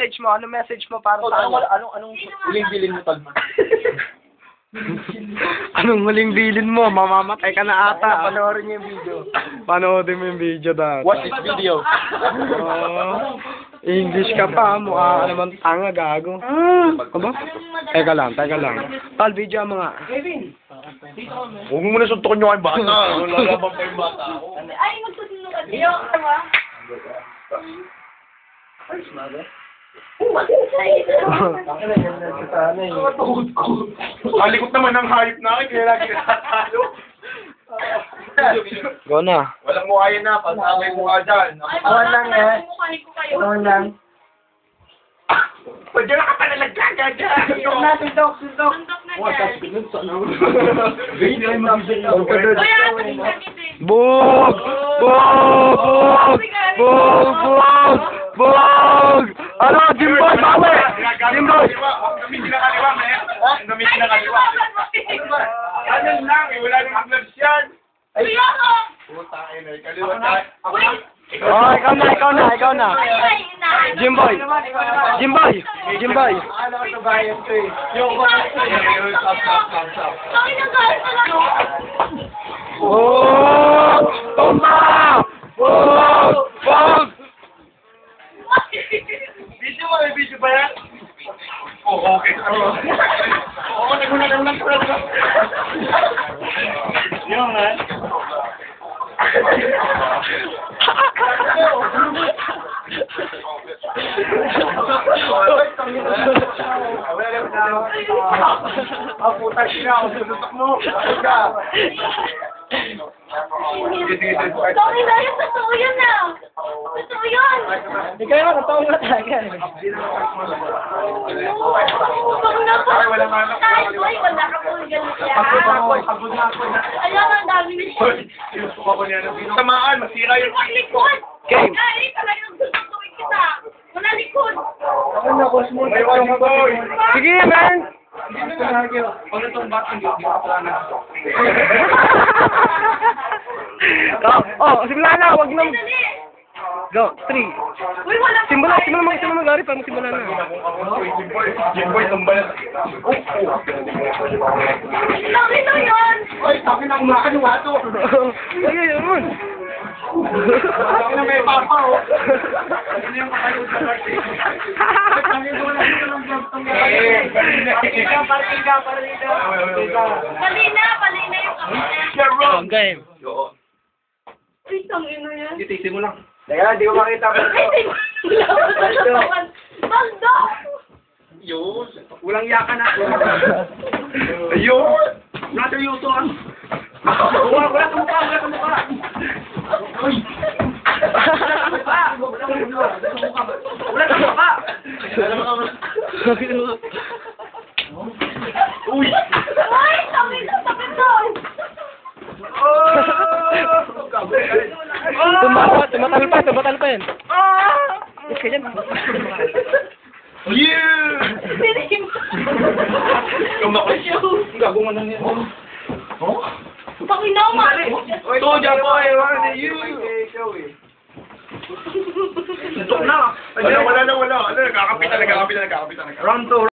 message mo? Anong message mo para sa Anong huling bilin mo, Tol? Anong huling bilin mo? Mamamatay ka na ata. Panoorin niyo yung video. Panoodin mo yung video dati. Watch this video. Oh, English ka pa, mukha ka naman tanga, gago. Aba? Teka lang. Tal, video mo nga. Huwag mo muna suntukin nyo kayong bata. Lalaban pa yung bata. Ay, magsusunog ka din. Ka ba? Kalikot naman ng hayop na akin, kaya lagi natatalo. Go na. Walang mukha yun na, pasakay mukha dyan. Awan lang eh. Awan lang. Pwede na ka pala nagkagaga. Sundok na dyan. Bug! Ano, Jimboy, bawi! Jimboy! Gamitin na kaliwa, man. Gamitin na kaliwa. Ano lang, wala nang aglaps yan. Kuya ko! Puta, ay, kaliwa tayo. Oh, ikaw na. Jimboy! Ano ka bayan ko eh? Yung stop. Bakit ang galit na lang? Oh! Tumba! Bug! Video mo, may video ba yan? Oh, okay. Oo, nagulat. Yung nga. Puta siya, susutok mo. Sorry na yun, totoo yun na. Totoo yun. Ikaw naman, totoo na talaga. Pag na po. Kahit boy, wala ka po ganun siya. Alam, ang dami na siya. Tamaan, masira yung Likod! Game. Ay, talagang susutuin kita. Wala likod. may wag boy. Sige, man! Simula na, wag na. Dali. Go, 3. Uy, wala ka Simula pa. mag-ari para magsimula na. Jimboy, tumbal. Laki na yun. Oy, akin na kumakan yung wato. Ay, yun. Akin na may papa, oh. Ano yung kapatid sa party? Palina yung kapatid. Ang game. Uy, tangin na yan. Titisin mo lang. Teka, di ko makita. Ay, Baldo! Yun. Walang yakan na. Ayun. Wala seryoso ah. Wala sa mukha. Uy. Wala sa mukha. Uy. Ay, tangin na, sakit doon. Tumatal pa yan. Yes ka dyan. Yeah! Sinim. Gagawin na niya. Oh? Tangin na, umari. Soja boy, what are you? Stop na. Wala. Ano, nagkakapit na. Round 2.